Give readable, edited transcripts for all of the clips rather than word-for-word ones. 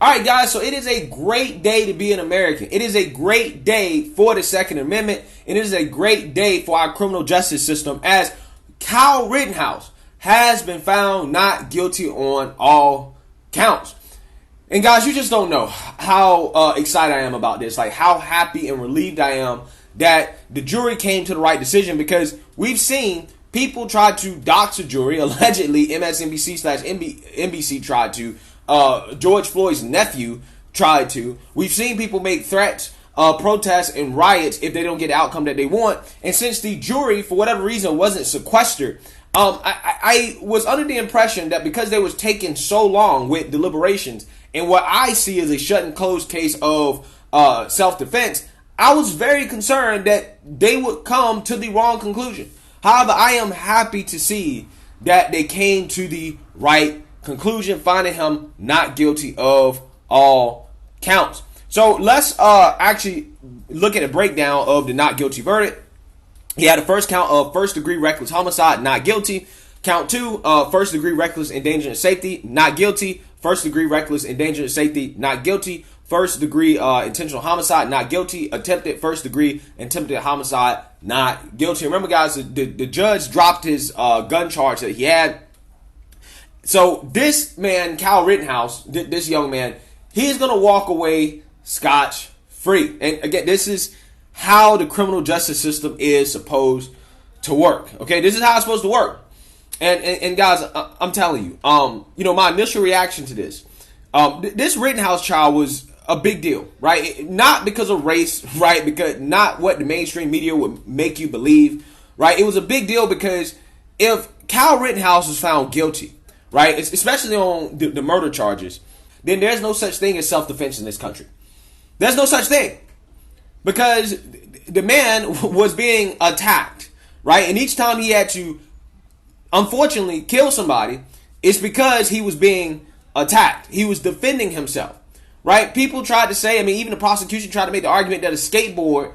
All right, guys, so it is a great day to be an American. It is a great day for the Second Amendment, and it is a great day for our criminal justice system as Kyle Rittenhouse has been found not guilty on all counts. And guys, you just don't know how excited I am about this, like how happy and relieved I am that the jury came to the right decision, because we've seen people try to dox a jury. Allegedly, MSNBC/NBC tried to. George Floyd's nephew tried to. We've seen people make threats, protests, and riots if they don't get the outcome that they want. And since the jury, for whatever reason, wasn't sequestered, I was under the impression that because they was taking so long with deliberations, and what I see is a shut and close case of self-defense, I was very concerned that they would come to the wrong conclusion. However, I am happy to see that they came to the right conclusion, finding him not guilty of all counts. So let's actually look at a breakdown of the not guilty verdict. He had a first count of first degree reckless homicide, not guilty. Count two, first degree reckless endangerment of safety, not guilty. First degree reckless endangerment of safety, not guilty. First degree intentional homicide, not guilty. Attempted first degree attempted homicide, not guilty. Remember, guys, the judge dropped his gun charge that he had. So this man, Kyle Rittenhouse, this young man, he's going to walk away scotch-free. And again, this is how the criminal justice system is supposed to work. Okay, this is how it's supposed to work. And guys, I'm telling you, my initial reaction to this, this Rittenhouse trial was a big deal, right? Not because of race, right? Because not what the mainstream media would make you believe, right? It was a big deal because if Kyle Rittenhouse was found guilty, right, especially on the murder charges, then there's no such thing as self-defense in this country. There's no such thing, because the man was being attacked, right? And each time he had to, unfortunately, kill somebody, it's because he was being attacked. He was defending himself, right? People tried to say, even the prosecution tried to make the argument that a skateboard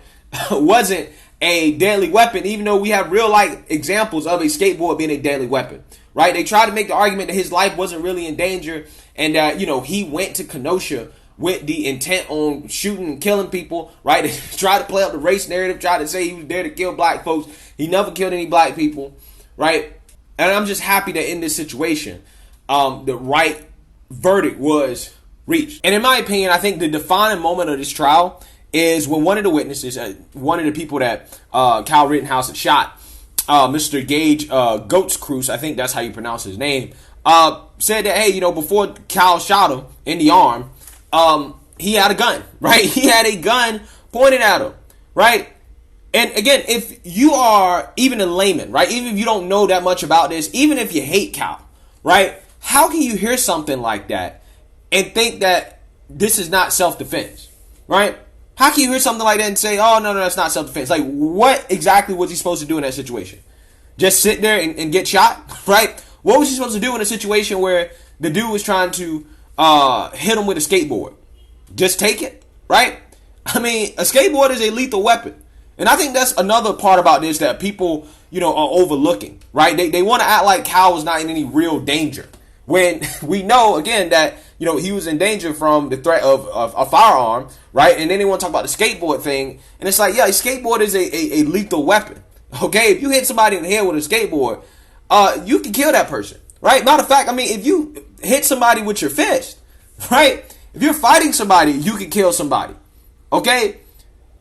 wasn't a deadly weapon, even though we have real life examples of a skateboard being a deadly weapon. Right? They tried to make the argument that his life wasn't really in danger, and that, he went to Kenosha with the intent on shooting and killing people, right? They tried to play up the race narrative, tried to say he was there to kill black folks. He never killed any black people, right? And I'm just happy that in this situation, the right verdict was reached. And in my opinion, I think the defining moment of this trial is when one of the witnesses, one of the people that Kyle Rittenhouse had shot, Mr. Gage Goats Cruz, I think that's how you pronounce his name, said that, hey, before Kyle shot him in the arm, he had a gun, right? He had a gun pointed at him, right? And again, if you are even a layman, right, even if you don't know that much about this, even if you hate Kyle, right, how can you hear something like that and think that this is not self-defense, right? How can you hear something like that and say, oh, no, that's not self-defense? Like, what exactly was he supposed to do in that situation? Just sit there and get shot, right? What was he supposed to do in a situation where the dude was trying to hit him with a skateboard? Just take it, right? A skateboard is a lethal weapon. And I think that's another part about this that people, are overlooking, right? They want to act like Kyle was not in any real danger, when we know, again, that, he was in danger from the threat of a firearm, right? And then they want to talk about the skateboard thing. And it's like, yeah, a skateboard is a lethal weapon. Okay, if you hit somebody in the head with a skateboard, you can kill that person, right? Matter of fact, if you hit somebody with your fist, right? If you're fighting somebody, you can kill somebody, okay?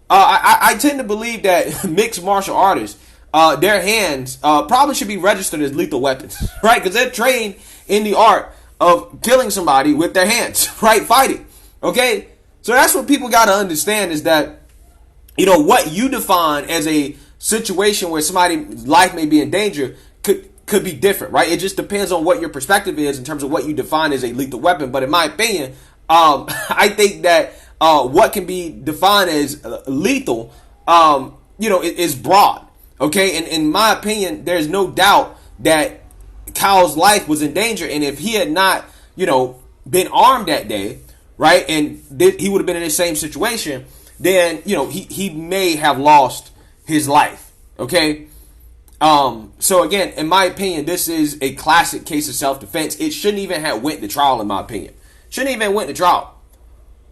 I tend to believe that mixed martial artists, their hands probably should be registered as lethal weapons, right? Because they're trained in the art of killing somebody with their hands, right? Fighting, okay? So that's what people got to understand, is that, what you define as a situation where somebody's life may be in danger could be different, right? It just depends on what your perspective is in terms of what you define as a lethal weapon. But in my opinion, I think that what can be defined as lethal, is broad, okay? And in my opinion, there's no doubt that Kyle's life was in danger, and if he had not, been armed that day, right, and he would have been in the same situation, then, he may have lost his life, okay? So again, in my opinion, this is a classic case of self-defense. It shouldn't even have went to trial, in my opinion. Shouldn't even went to trial.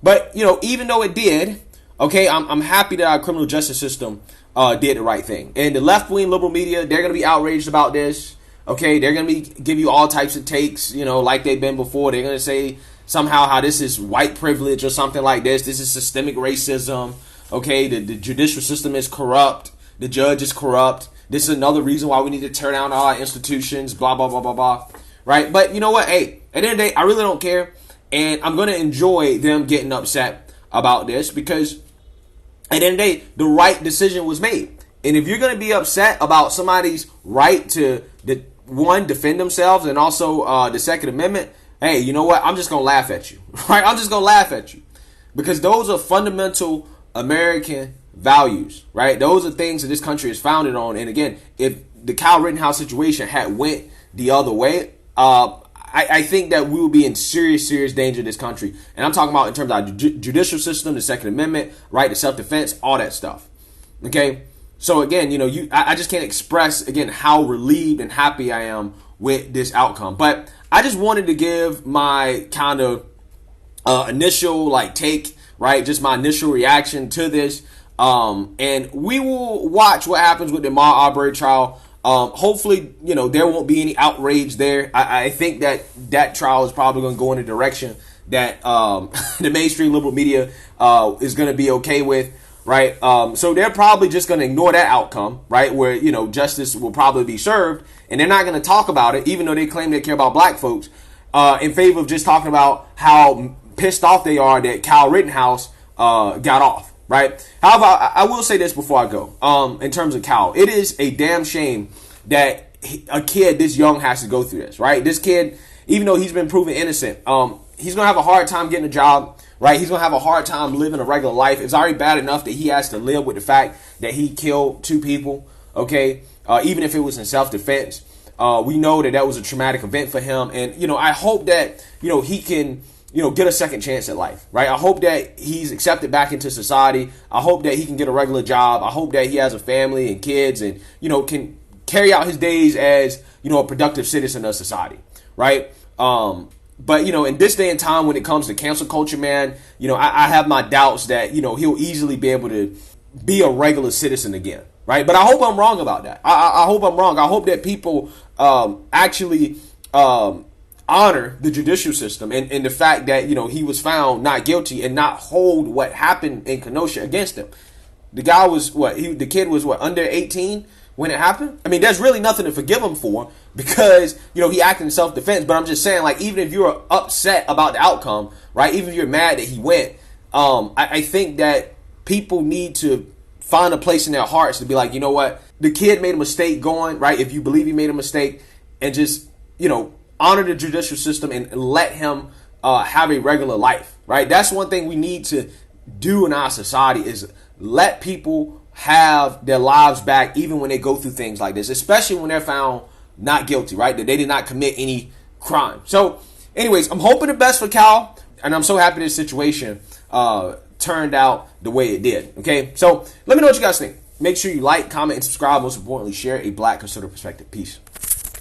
But, even though it did, okay, I'm happy that our criminal justice system did the right thing. And the left-wing liberal media, they're going to be outraged about this. Okay, they're going to give you all types of takes, like they've been before. They're going to say somehow how this is white privilege or something like this. This is systemic racism. Okay, the judicial system is corrupt. The judge is corrupt. This is another reason why we need to tear down all our institutions, blah, blah, blah, blah, blah. Right? But you know what? Hey, at the end of the day, I really don't care. And I'm going to enjoy them getting upset about this because at the end of the day, the right decision was made. And if you're going to be upset about somebody's right to, defend themselves and also the Second Amendment, hey, you know what? I'm just going to laugh at you. Right? I'm just going to laugh at you because those are fundamental American values, right? Those are things that this country is founded on. And again, if the Kyle Rittenhouse situation had went the other way, I think that we would be in serious, serious danger in this country. And I'm talking about in terms of our judicial system, the Second Amendment, right to self-defense, all that stuff. Okay? So again, I just can't express, again, how relieved and happy I am with this outcome. But I just wanted to give my kind of initial take, right? Just my initial reaction to this. And we will watch what happens with the Ahmaud Arbery trial. Hopefully, there won't be any outrage there. I think that trial is probably going to go in a direction that the mainstream liberal media is going to be okay with, right? So they're probably just going to ignore that outcome, right? Where, justice will probably be served, and they're not going to talk about it, even though they claim they care about black folks, in favor of just talking about how pissed off they are that Kyle Rittenhouse got off. Right. However, I will say this before I go. In terms of Kyle, it is a damn shame that a kid this young has to go through this. Right. This kid, even though he's been proven innocent, he's going to have a hard time getting a job. Right. He's going to have a hard time living a regular life. It's already bad enough that he has to live with the fact that he killed 2 people. OK, even if it was in self-defense. We know that was a traumatic event for him. And, I hope that, he can get a second chance at life, right? I hope that he's accepted back into society. I hope that he can get a regular job. I hope that he has a family and kids and, can carry out his days as, a productive citizen of society, right? But, in this day and time, when it comes to cancel culture, man, I have my doubts that, he'll easily be able to be a regular citizen again, right? But I hope I'm wrong about that. I hope I'm wrong. I hope that people actually honor the judicial system and the fact that, he was found not guilty and not hold what happened in Kenosha against him. The guy was the kid was under 18 when it happened. I mean, there's really nothing to forgive him for because, he acted in self-defense. But I'm just saying, even if you're upset about the outcome, right, even if you're mad that he went, I think that people need to find a place in their hearts to be like, you know what, the kid made a mistake going, right, if you believe he made a mistake, and just, honor the judicial system and let him have a regular life, right? That's one thing we need to do in our society is let people have their lives back even when they go through things like this, especially when they're found not guilty, right? That they did not commit any crime. So anyways, I'm hoping the best for Cal, and I'm so happy this situation turned out the way it did, okay? So let me know what you guys think. Make sure you like, comment, and subscribe. Most importantly, share a Black conservative perspective. Peace.